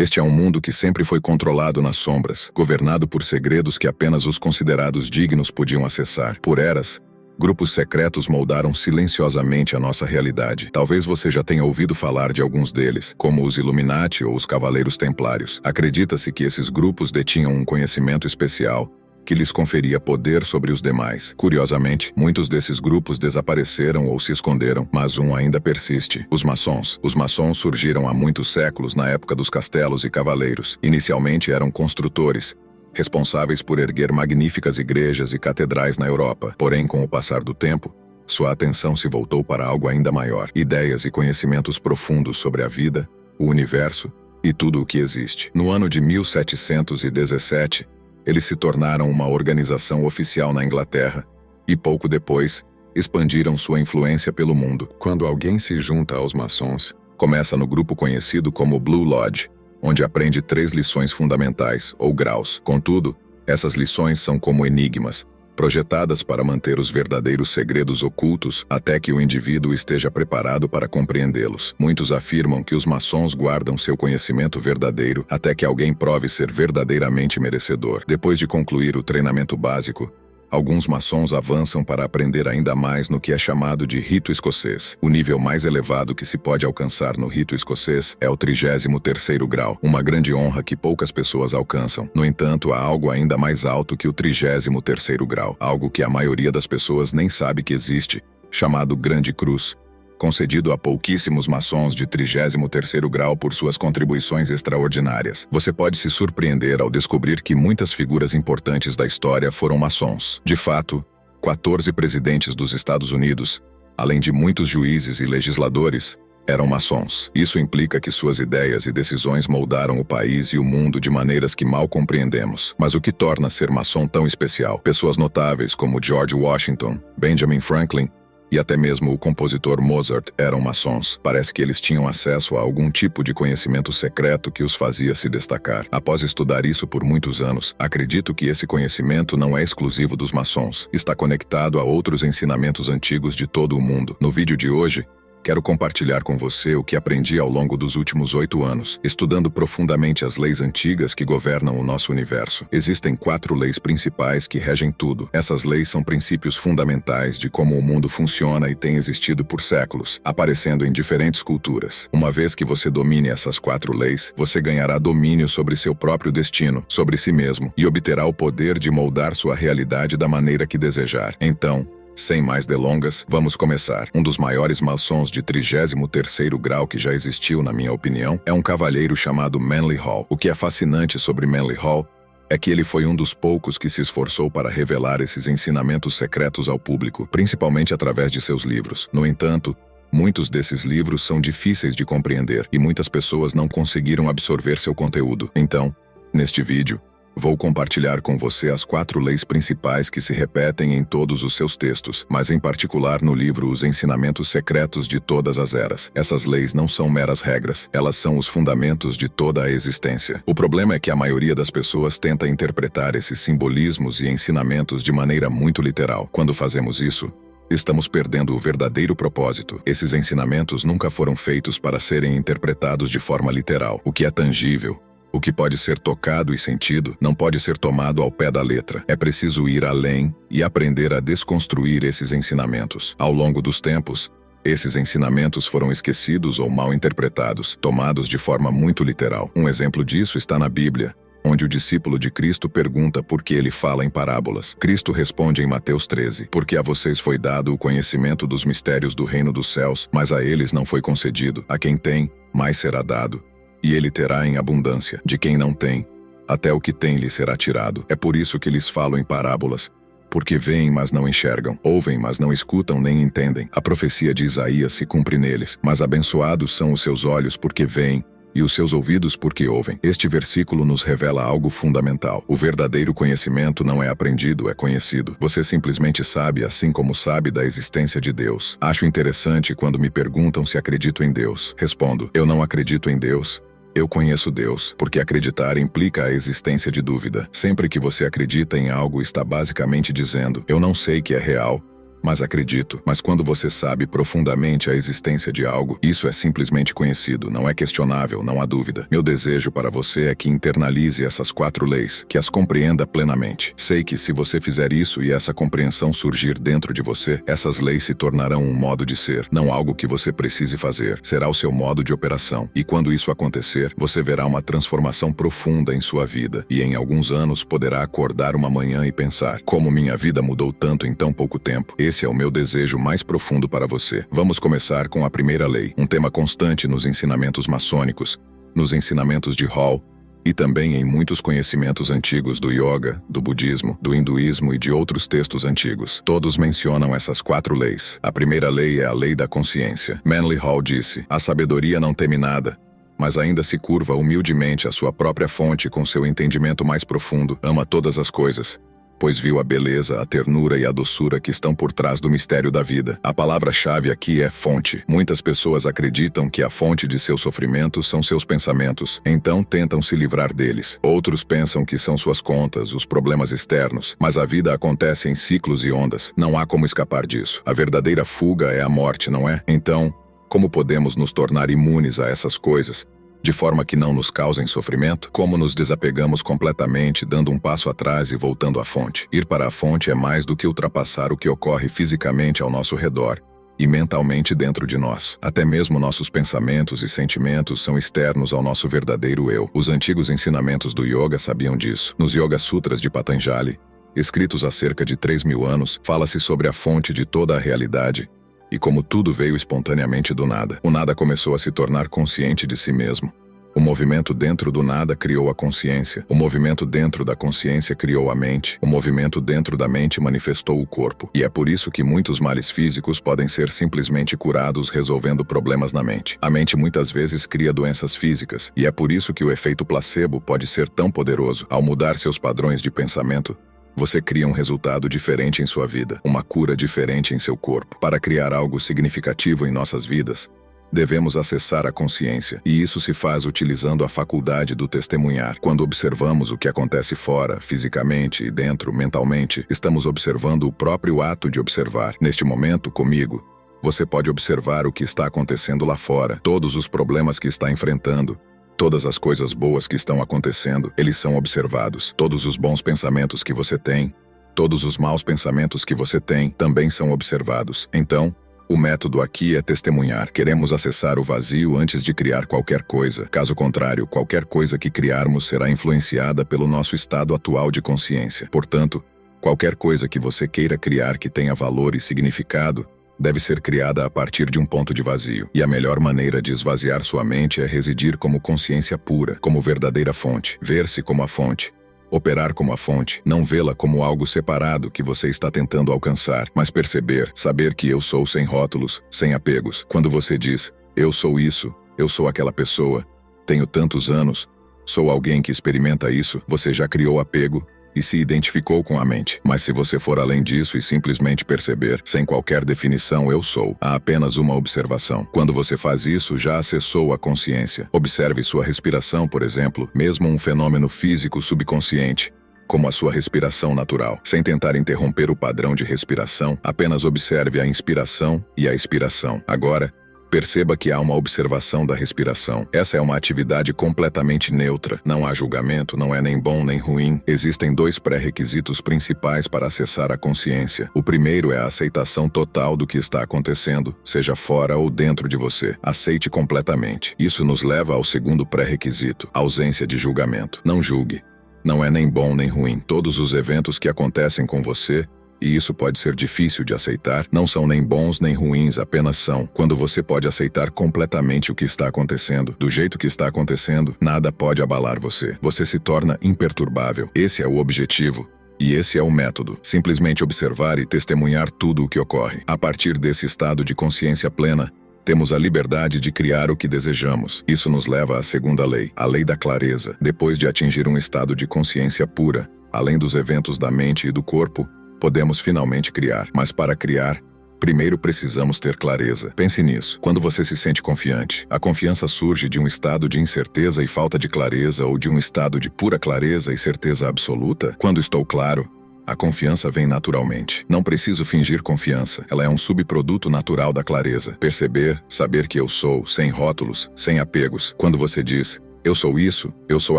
Este é um mundo que sempre foi controlado nas sombras, governado por segredos que apenas os considerados dignos podiam acessar. Por eras, grupos secretos moldaram silenciosamente a nossa realidade. Talvez você já tenha ouvido falar de alguns deles, como os Illuminati ou os Cavaleiros Templários. Acredita-se que esses grupos detinham um conhecimento especial que lhes conferia poder sobre os demais. Curiosamente, muitos desses grupos desapareceram ou se esconderam, mas um ainda persiste: os maçons. Os maçons surgiram há muitos séculos na época dos castelos e cavaleiros. Inicialmente eram construtores, responsáveis por erguer magníficas igrejas e catedrais na Europa. Porém, com o passar do tempo, sua atenção se voltou para algo ainda maior: ideias e conhecimentos profundos sobre a vida, o universo e tudo o que existe. No ano de 1717, eles se tornaram uma organização oficial na Inglaterra e, pouco depois, expandiram sua influência pelo mundo. Quando alguém se junta aos maçons, começa no grupo conhecido como Blue Lodge, onde aprende 3 lições fundamentais, ou graus. Contudo, essas lições são como enigmas, projetadas para manter os verdadeiros segredos ocultos até que o indivíduo esteja preparado para compreendê-los. Muitos afirmam que os maçons guardam seu conhecimento verdadeiro até que alguém prove ser verdadeiramente merecedor. Depois de concluir o treinamento básico, alguns maçons avançam para aprender ainda mais no que é chamado de rito escocês. O nível mais elevado que se pode alcançar no rito escocês é o 33º grau, uma grande honra que poucas pessoas alcançam. No entanto, há algo ainda mais alto que o 33º grau, algo que a maioria das pessoas nem sabe que existe, chamado Grande Cruz, concedido a pouquíssimos maçons de 33º grau por suas contribuições extraordinárias. Você pode se surpreender ao descobrir que muitas figuras importantes da história foram maçons. De fato, 14 presidentes dos Estados Unidos, além de muitos juízes e legisladores, eram maçons. Isso implica que suas ideias e decisões moldaram o país e o mundo de maneiras que mal compreendemos. Mas o que torna ser maçom tão especial? Pessoas notáveis como George Washington, Benjamin Franklin e até mesmo o compositor Mozart eram maçons. Parece que eles tinham acesso a algum tipo de conhecimento secreto que os fazia se destacar. Após estudar isso por muitos anos, acredito que esse conhecimento não é exclusivo dos maçons. Está conectado a outros ensinamentos antigos de todo o mundo. No vídeo de hoje, quero compartilhar com você o que aprendi ao longo dos últimos 8 anos, estudando profundamente as leis antigas que governam o nosso universo. Existem 4 leis principais que regem tudo. Essas leis são princípios fundamentais de como o mundo funciona e tem existido por séculos, aparecendo em diferentes culturas. Uma vez que você domine essas 4 leis, você ganhará domínio sobre seu próprio destino, sobre si mesmo, e obterá o poder de moldar sua realidade da maneira que desejar. Então, sem mais delongas, vamos começar. Um dos maiores maçons de 33º grau que já existiu, na minha opinião, é um cavalheiro chamado Manly Hall. O que é fascinante sobre Manly Hall é que ele foi um dos poucos que se esforçou para revelar esses ensinamentos secretos ao público, principalmente através de seus livros. No entanto, muitos desses livros são difíceis de compreender e muitas pessoas não conseguiram absorver seu conteúdo. Então, neste vídeo, vou compartilhar com você as 4 leis principais que se repetem em todos os seus textos, mas em particular no livro Os Ensinamentos Secretos de Todas as Eras. Essas leis não são meras regras, elas são os fundamentos de toda a existência. O problema é que a maioria das pessoas tenta interpretar esses simbolismos e ensinamentos de maneira muito literal. Quando fazemos isso, estamos perdendo o verdadeiro propósito. Esses ensinamentos nunca foram feitos para serem interpretados de forma literal. O que é tangível, o que pode ser tocado e sentido, não pode ser tomado ao pé da letra. É preciso ir além e aprender a desconstruir esses ensinamentos. Ao longo dos tempos, esses ensinamentos foram esquecidos ou mal interpretados, tomados de forma muito literal. Um exemplo disso está na Bíblia, onde o discípulo de Cristo pergunta por que ele fala em parábolas. Cristo responde em Mateus 13: porque a vocês foi dado o conhecimento dos mistérios do reino dos céus, mas a eles não foi concedido. A quem tem, mais será dado, e ele terá em abundância. De quem não tem, até o que tem lhe será tirado. É por isso que lhes falo em parábolas, porque veem, mas não enxergam, ouvem, mas não escutam nem entendem. A profecia de Isaías se cumpre neles, mas abençoados são os seus olhos porque veem, e os seus ouvidos porque ouvem. Este versículo nos revela algo fundamental. O verdadeiro conhecimento não é aprendido, é conhecido. Você simplesmente sabe, assim como sabe da existência de Deus. Acho interessante quando me perguntam se acredito em Deus. Respondo: eu não acredito em Deus. Eu conheço Deus, porque acreditar implica a existência de dúvida. Sempre que você acredita em algo, está basicamente dizendo: eu não sei que é real, Mas acredito. Mas quando você sabe profundamente a existência de algo, isso é simplesmente conhecido, não é questionável, não há dúvida. Meu desejo para você é que internalize essas 4 leis, que as compreenda plenamente. Sei que se você fizer isso e essa compreensão surgir dentro de você, essas leis se tornarão um modo de ser, não algo que você precise fazer. Será o seu modo de operação. E quando isso acontecer, você verá uma transformação profunda em sua vida. E em alguns anos poderá acordar uma manhã e pensar: como minha vida mudou tanto em tão pouco tempo. Esse é o meu desejo mais profundo para você. Vamos começar com a primeira lei, um tema constante nos ensinamentos maçônicos, nos ensinamentos de Hall e também em muitos conhecimentos antigos do yoga, do budismo, do hinduísmo e de outros textos antigos. Todos mencionam essas 4 leis. A primeira lei é a lei da consciência. Manly Hall disse: a sabedoria não teme nada, mas ainda se curva humildemente à sua própria fonte com seu entendimento mais profundo, ama todas as coisas, pois viu a beleza, a ternura e a doçura que estão por trás do mistério da vida. A palavra-chave aqui é fonte. Muitas pessoas acreditam que a fonte de seu sofrimento são seus pensamentos, então tentam se livrar deles. Outros pensam que são suas contas, os problemas externos, mas a vida acontece em ciclos e ondas. Não há como escapar disso. A verdadeira fuga é a morte, não é? Então, como podemos nos tornar imunes a essas coisas, de forma que não nos causem sofrimento? Como nos desapegamos completamente, dando um passo atrás e voltando à fonte? Ir para a fonte é mais do que ultrapassar o que ocorre fisicamente ao nosso redor e mentalmente dentro de nós. Até mesmo nossos pensamentos e sentimentos são externos ao nosso verdadeiro eu. Os antigos ensinamentos do yoga sabiam disso. Nos Yoga Sutras de Patanjali, escritos há cerca de 3.000 anos, fala-se sobre a fonte de toda a realidade, e como tudo veio espontaneamente do nada. O nada começou a se tornar consciente de si mesmo. O movimento dentro do nada criou a consciência. O movimento dentro da consciência criou a mente. O movimento dentro da mente manifestou o corpo. E é por isso que muitos males físicos podem ser simplesmente curados resolvendo problemas na mente. A mente muitas vezes cria doenças físicas, e é por isso que o efeito placebo pode ser tão poderoso. Ao mudar seus padrões de pensamento, você cria um resultado diferente em sua vida, uma cura diferente em seu corpo. Para criar algo significativo em nossas vidas, devemos acessar a consciência, e isso se faz utilizando a faculdade do testemunhar. Quando observamos o que acontece fora, fisicamente e dentro, mentalmente, estamos observando o próprio ato de observar. Neste momento, comigo, você pode observar o que está acontecendo lá fora, todos os problemas que está enfrentando, todas as coisas boas que estão acontecendo, eles são observados. Todos os bons pensamentos que você tem, todos os maus pensamentos que você tem, também são observados. Então, o método aqui é testemunhar. Queremos acessar o vazio antes de criar qualquer coisa. Caso contrário, qualquer coisa que criarmos será influenciada pelo nosso estado atual de consciência. Portanto, qualquer coisa que você queira criar que tenha valor e significado, deve ser criada a partir de um ponto de vazio. E a melhor maneira de esvaziar sua mente é residir como consciência pura, como verdadeira fonte, ver-se como a fonte, operar como a fonte, não vê-la como algo separado que você está tentando alcançar, mas perceber, saber que eu sou sem rótulos, sem apegos. Quando você diz: eu sou isso, eu sou aquela pessoa, tenho tantos anos, sou alguém que experimenta isso, você já criou apego e se identificou com a mente. Mas se você for além disso e simplesmente perceber, sem qualquer definição, eu sou, há apenas uma observação. Quando você faz isso, já acessou a consciência. Observe sua respiração, por exemplo, mesmo um fenômeno físico subconsciente, como a sua respiração natural. Sem tentar interromper o padrão de respiração, apenas observe a inspiração e a expiração. Agora, perceba que há uma observação da respiração. Essa é uma atividade completamente neutra. Não há julgamento, não é nem bom nem ruim. Existem 2 pré-requisitos principais para acessar a consciência. O primeiro é a aceitação total do que está acontecendo, seja fora ou dentro de você. Aceite completamente. Isso nos leva ao segundo pré-requisito, ausência de julgamento. Não julgue. Não é nem bom nem ruim. Todos os eventos que acontecem com você, e isso pode ser difícil de aceitar, não são nem bons nem ruins, apenas são. Quando você pode aceitar completamente o que está acontecendo, do jeito que está acontecendo, nada pode abalar você. Você se torna imperturbável. Esse é o objetivo. E esse é o método. Simplesmente observar e testemunhar tudo o que ocorre. A partir desse estado de consciência plena, temos a liberdade de criar o que desejamos. Isso nos leva à segunda lei, a lei da clareza. Depois de atingir um estado de consciência pura, além dos eventos da mente e do corpo, podemos finalmente criar. Mas para criar, primeiro precisamos ter clareza. Pense nisso. Quando você se sente confiante, a confiança surge de um estado de incerteza e falta de clareza ou de um estado de pura clareza e certeza absoluta? Quando estou claro, A confiança vem naturalmente. Não preciso fingir confiança. Ela é um subproduto natural da clareza. Perceber, saber que eu sou, sem rótulos, sem apegos. Quando você diz, eu sou isso, eu sou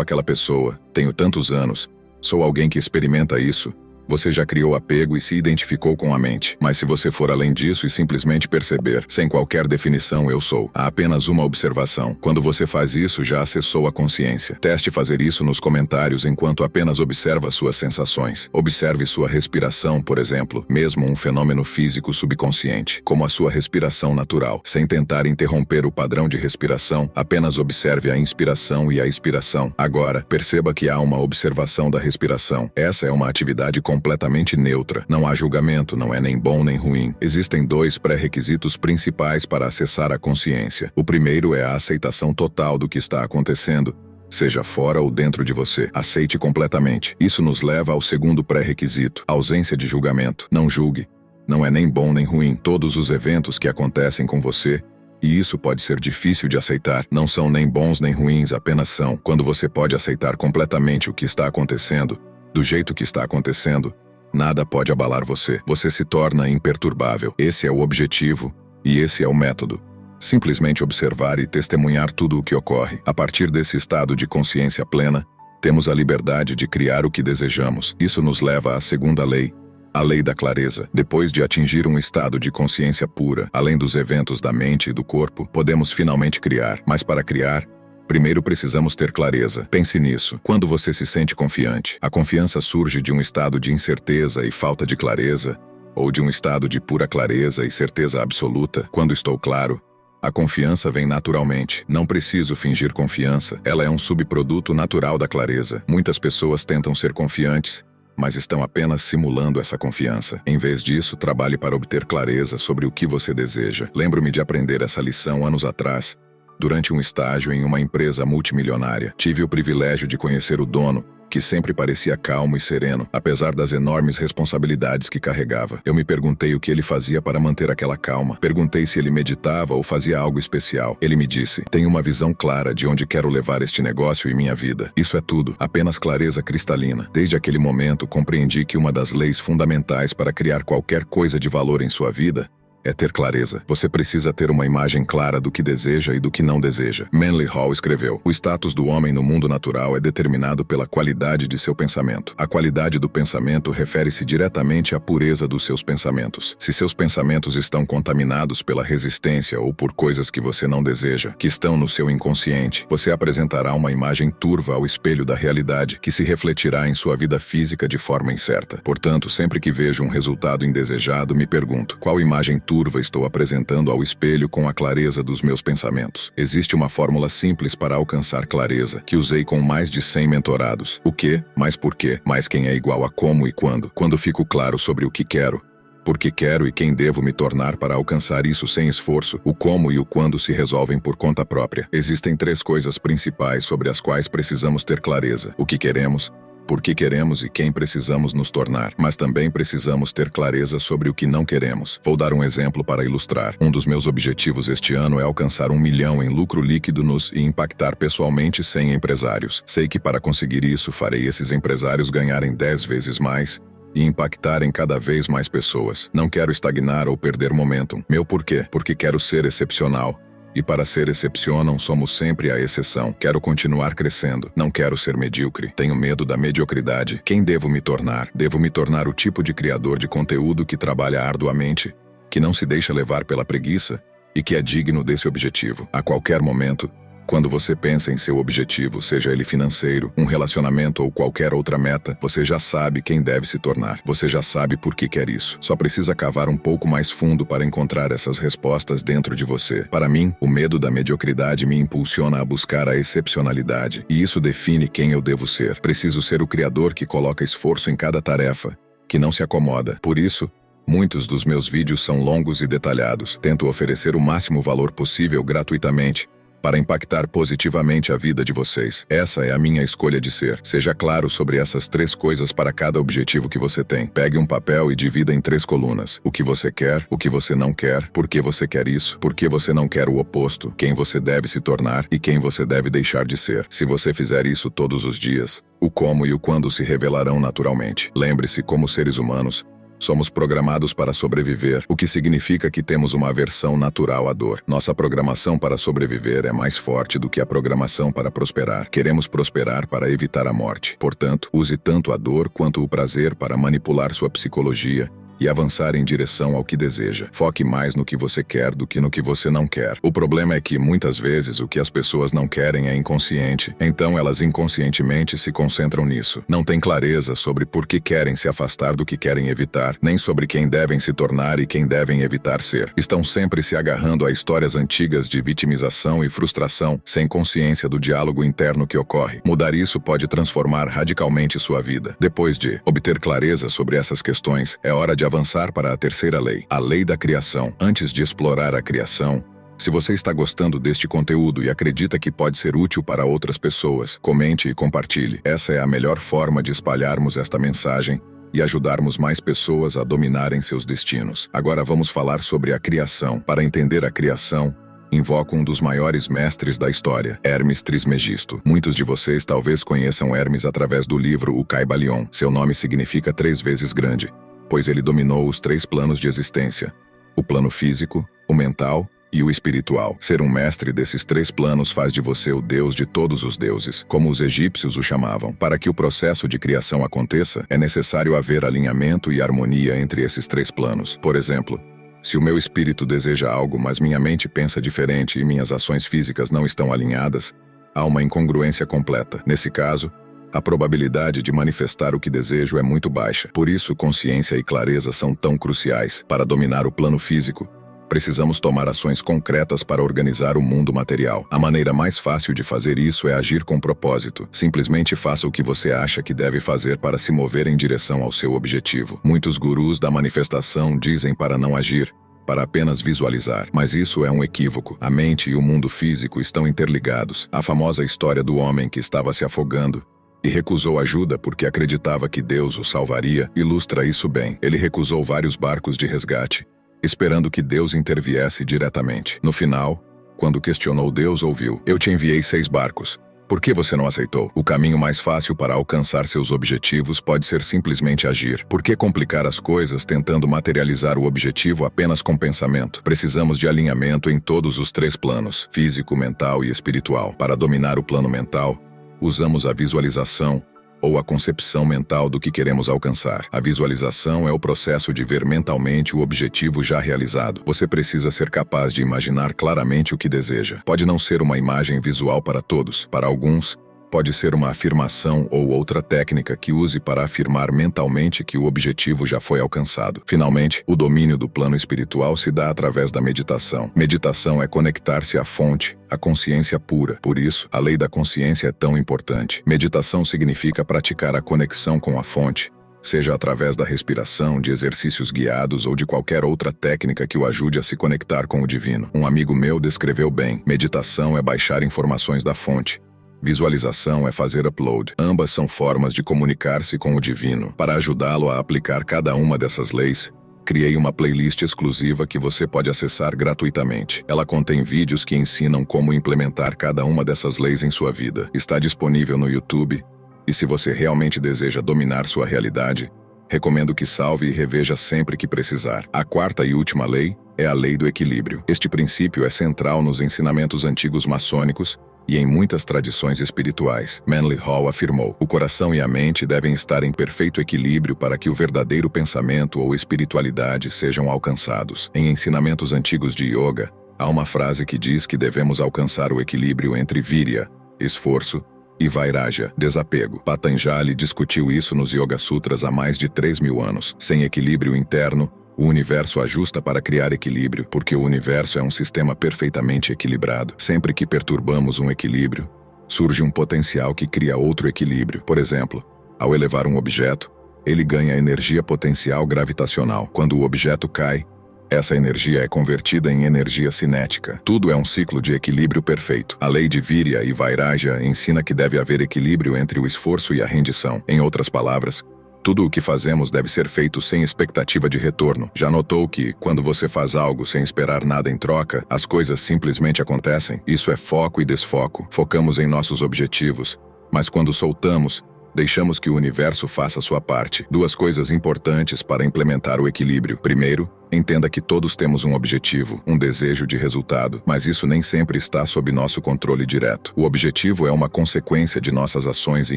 aquela pessoa, tenho tantos anos, sou alguém que experimenta isso, você já criou apego e se identificou com a mente. Mas se você for além disso e simplesmente perceber, sem qualquer definição eu sou, há apenas uma observação. Quando você faz isso, já acessou a consciência. Teste fazer isso nos comentários enquanto apenas observa suas sensações. Observe sua respiração, por exemplo, mesmo um fenômeno físico subconsciente, como a sua respiração natural. Sem tentar interromper o padrão de respiração, apenas observe a inspiração e a expiração. Agora, perceba que há uma observação da respiração. Essa é uma atividade completamente neutra. Não há julgamento, não é nem bom nem ruim. Existem dois pré-requisitos principais para acessar a consciência. O primeiro é a aceitação total do que está acontecendo, seja fora ou dentro de você. Aceite completamente. Isso nos leva ao segundo pré-requisito, ausência de julgamento. Não julgue. Não é nem bom nem ruim. Todos os eventos que acontecem com você, e isso pode ser difícil de aceitar, não são nem bons nem ruins, apenas são. Quando você pode aceitar completamente o que está acontecendo, do jeito que está acontecendo, nada pode abalar você. Você se torna imperturbável. Esse é o objetivo, e esse é o método. Simplesmente observar e testemunhar tudo o que ocorre. A partir desse estado de consciência plena, temos a liberdade de criar o que desejamos. Isso nos leva à segunda lei, a lei da clareza. Depois de atingir um estado de consciência pura, além dos eventos da mente e do corpo, podemos finalmente criar. Mas para criar, primeiro precisamos ter clareza. Pense nisso. Quando você se sente confiante, a confiança surge de um estado de incerteza e falta de clareza, ou de um estado de pura clareza e certeza absoluta. Quando estou claro, a confiança vem naturalmente. Não preciso fingir confiança. Ela é um subproduto natural da clareza. Muitas pessoas tentam ser confiantes, mas estão apenas simulando essa confiança. Em vez disso, trabalhe para obter clareza sobre o que você deseja. Lembro-me de aprender essa lição anos atrás, durante um estágio em uma empresa multimilionária. Tive o privilégio de conhecer o dono, que sempre parecia calmo e sereno, apesar das enormes responsabilidades que carregava. Eu me perguntei o que ele fazia para manter aquela calma. Perguntei se ele meditava ou fazia algo especial. Ele me disse, tenho uma visão clara de onde quero levar este negócio e minha vida. Isso é tudo, apenas clareza cristalina. Desde aquele momento, compreendi que uma das leis fundamentais para criar qualquer coisa de valor em sua vida é ter clareza. Você precisa ter uma imagem clara do que deseja e do que não deseja. Manly Hall escreveu, o status do homem no mundo natural é determinado pela qualidade de seu pensamento. A qualidade do pensamento refere-se diretamente à pureza dos seus pensamentos. Se seus pensamentos estão contaminados pela resistência ou por coisas que você não deseja, que estão no seu inconsciente, você apresentará uma imagem turva ao espelho da realidade, que se refletirá em sua vida física de forma incerta. Portanto, sempre que vejo um resultado indesejado, me pergunto, qual imagem turva estou apresentando ao espelho com a clareza dos meus pensamentos? Existe uma fórmula simples para alcançar clareza, que usei com mais de 100 mentorados. O que, mais por quê, mais quem é igual a como e quando. Quando fico claro sobre o que quero, por que quero e quem devo me tornar para alcançar isso sem esforço, o como e o quando se resolvem por conta própria. Existem 3 coisas principais sobre as quais precisamos ter clareza: o que queremos, por que queremos e quem precisamos nos tornar. Mas também precisamos ter clareza sobre o que não queremos. Vou dar um exemplo para ilustrar. Um dos meus objetivos este ano é alcançar 1 milhão em lucro líquido e impactar pessoalmente 100 empresários. Sei que para conseguir isso farei esses empresários ganharem 10 vezes mais e impactarem cada vez mais pessoas. Não quero estagnar ou perder momentum. Meu porquê? Porque quero ser excepcional. E para ser excepcional, somos sempre a exceção. Quero continuar crescendo. Não quero ser medíocre. Tenho medo da mediocridade. Quem devo me tornar? Devo me tornar o tipo de criador de conteúdo que trabalha arduamente, que não se deixa levar pela preguiça e que é digno desse objetivo. A qualquer momento, quando você pensa em seu objetivo, seja ele financeiro, um relacionamento ou qualquer outra meta, você já sabe quem deve se tornar. Você já sabe por que quer isso. Só precisa cavar um pouco mais fundo para encontrar essas respostas dentro de você. Para mim, o medo da mediocridade me impulsiona a buscar a excepcionalidade, e isso define quem eu devo ser. Preciso ser o criador que coloca esforço em cada tarefa, que não se acomoda. Por isso, muitos dos meus vídeos são longos e detalhados. Tento oferecer o máximo valor possível gratuitamente, para impactar positivamente a vida de vocês. Essa é a minha escolha de ser. Seja claro sobre essas 3 coisas para cada objetivo que você tem. Pegue um papel e divida em 3 colunas. O que você quer, o que você não quer, por que você quer isso, por que você não quer o oposto, quem você deve se tornar e quem você deve deixar de ser. Se você fizer isso todos os dias, o como e o quando se revelarão naturalmente. Lembre-se, como seres humanos, somos programados para sobreviver, o que significa que temos uma aversão natural à dor. Nossa programação para sobreviver é mais forte do que a programação para prosperar. Queremos prosperar para evitar a morte. Portanto, use tanto a dor quanto o prazer para manipular sua psicologia e avançar em direção ao que deseja. Foque mais no que você quer do que no que você não quer. O problema é que, muitas vezes, o que as pessoas não querem é inconsciente, então elas inconscientemente se concentram nisso. Não têm clareza sobre por que querem se afastar do que querem evitar, nem sobre quem devem se tornar e quem devem evitar ser. Estão sempre se agarrando a histórias antigas de vitimização e frustração, sem consciência do diálogo interno que ocorre. Mudar isso pode transformar radicalmente sua vida. Depois de obter clareza sobre essas questões, é hora de avançar para a 3ª lei, a lei da criação. Antes de explorar a criação, se você está gostando deste conteúdo e acredita que pode ser útil para outras pessoas, comente e compartilhe. Essa é a melhor forma de espalharmos esta mensagem e ajudarmos mais pessoas a dominarem seus destinos. Agora vamos falar sobre a criação. Para entender a criação, invoco um dos maiores mestres da história, Hermes Trismegisto. Muitos de vocês talvez conheçam Hermes através do livro O Caibalion. Seu nome significa 3 vezes grande, pois ele dominou os 3 planos de existência: o plano físico, o mental e o espiritual. Ser um mestre desses 3 planos faz de você o deus de todos os deuses, como os egípcios o chamavam. Para que o processo de criação aconteça, é necessário haver alinhamento e harmonia entre esses 3 planos. Por exemplo, se o meu espírito deseja algo, mas minha mente pensa diferente e minhas ações físicas não estão alinhadas, há uma incongruência completa. Nesse caso, a probabilidade de manifestar o que desejo é muito baixa. Por isso, consciência e clareza são tão cruciais. Para dominar o plano físico, precisamos tomar ações concretas para organizar o mundo material. A maneira mais fácil de fazer isso é agir com propósito. Simplesmente faça o que você acha que deve fazer para se mover em direção ao seu objetivo. Muitos gurus da manifestação dizem para não agir, para apenas visualizar. Mas isso é um equívoco. A mente e o mundo físico estão interligados. A famosa história do homem que estava se afogando e recusou ajuda porque acreditava que Deus o salvaria ilustra isso bem. Ele recusou vários barcos de resgate, esperando que Deus interviesse diretamente. No final, quando questionou Deus, ouviu: "Eu te enviei 6 barcos. Por que você não aceitou?" O caminho mais fácil para alcançar seus objetivos pode ser simplesmente agir. Por que complicar as coisas tentando materializar o objetivo apenas com pensamento? Precisamos de alinhamento em todos os 3 planos, físico, mental e espiritual. Para dominar o plano mental, usamos a visualização, ou a concepção mental do que queremos alcançar. A visualização é o processo de ver mentalmente o objetivo já realizado. Você precisa ser capaz de imaginar claramente o que deseja. Pode não ser uma imagem visual para todos. Para alguns, pode ser uma afirmação ou outra técnica que use para afirmar mentalmente que o objetivo já foi alcançado. Finalmente, o domínio do plano espiritual se dá através da meditação. Meditação é conectar-se à fonte, à consciência pura. Por isso, a lei da consciência é tão importante. Meditação significa praticar a conexão com a fonte, seja através da respiração, de exercícios guiados ou de qualquer outra técnica que o ajude a se conectar com o divino. Um amigo meu descreveu bem: meditação é baixar informações da fonte. Visualização é fazer upload. Ambas são formas de comunicar-se com o divino. Para ajudá-lo a aplicar cada uma dessas leis, criei uma playlist exclusiva que você pode acessar gratuitamente. Ela contém vídeos que ensinam como implementar cada uma dessas leis em sua vida. Está disponível no YouTube, e se você realmente deseja dominar sua realidade, recomendo que salve e reveja sempre que precisar. A 4ª e última lei é a lei do equilíbrio. Este princípio é central nos ensinamentos antigos maçônicos e em muitas tradições espirituais. Manly Hall afirmou: "O coração e a mente devem estar em perfeito equilíbrio para que o verdadeiro pensamento ou espiritualidade sejam alcançados." Em ensinamentos antigos de yoga, há uma frase que diz que devemos alcançar o equilíbrio entre virya, esforço, e vairagya, desapego. Patanjali discutiu isso nos Yoga Sutras há mais de 3.000 anos. Sem equilíbrio interno, o universo ajusta para criar equilíbrio, porque o universo é um sistema perfeitamente equilibrado. Sempre que perturbamos um equilíbrio, surge um potencial que cria outro equilíbrio. Por exemplo, ao elevar um objeto, ele ganha energia potencial gravitacional. Quando o objeto cai, Essa energia é convertida em energia cinética. Tudo é um ciclo de equilíbrio perfeito. A lei de Virya e Vairagya ensina que deve haver equilíbrio entre o esforço e a rendição. Em outras palavras, tudo o que fazemos deve ser feito sem expectativa de retorno. Já notou que, quando você faz algo sem esperar nada em troca, as coisas simplesmente acontecem? Isso é foco e desfoco. Focamos em nossos objetivos, mas quando soltamos, deixamos que o universo faça sua parte. Duas coisas importantes para implementar o equilíbrio. Primeiro, entenda que todos temos um objetivo, um desejo de resultado, mas isso nem sempre está sob nosso controle direto. O objetivo é uma consequência de nossas ações e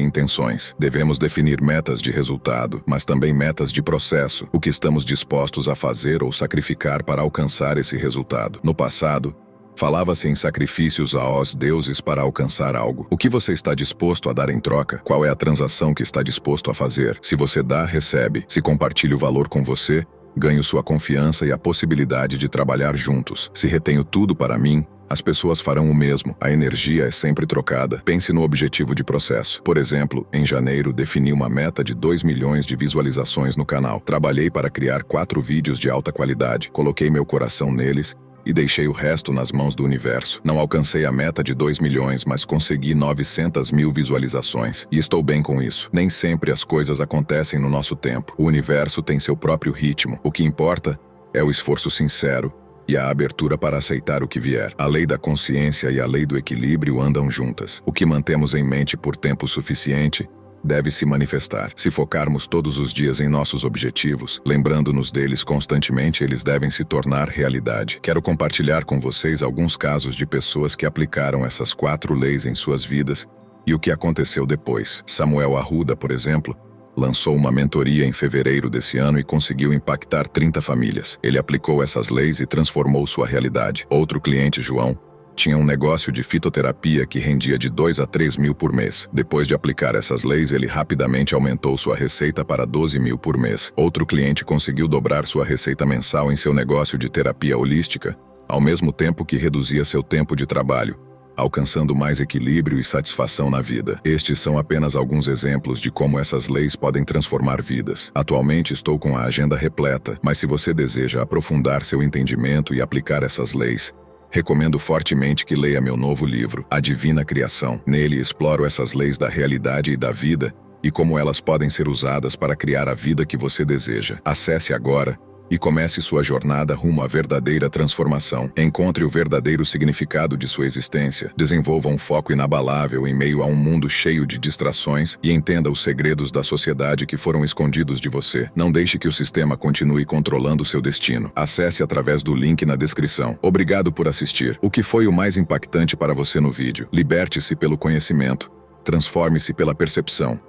intenções. Devemos definir metas de resultado, mas também metas de processo, o que estamos dispostos a fazer ou sacrificar para alcançar esse resultado. No passado, falava-se em sacrifícios aos deuses para alcançar algo. O que você está disposto a dar em troca? Qual é a transação que está disposto a fazer? Se você dá, recebe. Se compartilha o valor com você, ganho sua confiança e a possibilidade de trabalhar juntos. Se retenho tudo para mim, as pessoas farão o mesmo. A energia é sempre trocada. Pense no objetivo de processo. Por exemplo, em janeiro, defini uma meta de 2 milhões de visualizações no canal. Trabalhei para criar 4 vídeos de alta qualidade. Coloquei meu coração neles e deixei o resto nas mãos do universo. Não alcancei a meta de 2 milhões, mas consegui 900 mil visualizações. E estou bem com isso. Nem sempre as coisas acontecem no nosso tempo. O universo tem seu próprio ritmo. O que importa é o esforço sincero e a abertura para aceitar o que vier. A lei da consciência e a lei do equilíbrio andam juntas. O que mantemos em mente por tempo suficiente deve se manifestar. Se focarmos todos os dias em nossos objetivos, lembrando-nos deles constantemente, eles devem se tornar realidade. Quero compartilhar com vocês alguns casos de pessoas que aplicaram essas 4 leis em suas vidas e o que aconteceu depois. Samuel Arruda, por exemplo, lançou uma mentoria em fevereiro desse ano e conseguiu impactar 30 famílias. Ele aplicou essas leis e transformou sua realidade. Outro cliente, João, tinha um negócio de fitoterapia que rendia de 2 a 3 mil por mês. Depois de aplicar essas leis, ele rapidamente aumentou sua receita para 12 mil por mês. Outro cliente conseguiu dobrar sua receita mensal em seu negócio de terapia holística, ao mesmo tempo que reduzia seu tempo de trabalho, alcançando mais equilíbrio e satisfação na vida. Estes são apenas alguns exemplos de como essas leis podem transformar vidas. Atualmente estou com a agenda repleta, mas se você deseja aprofundar seu entendimento e aplicar essas leis, recomendo fortemente que leia meu novo livro, A Divina Criação. Nele exploro essas leis da realidade e da vida e como elas podem ser usadas para criar a vida que você deseja. Acesse agora e comece sua jornada rumo à verdadeira transformação. Encontre o verdadeiro significado de sua existência, desenvolva um foco inabalável em meio a um mundo cheio de distrações e entenda os segredos da sociedade que foram escondidos de você. Não deixe que o sistema continue controlando seu destino. Acesse através do link na descrição. Obrigado por assistir. O que foi o mais impactante para você no vídeo? Liberte-se pelo conhecimento. Transforme-se pela percepção.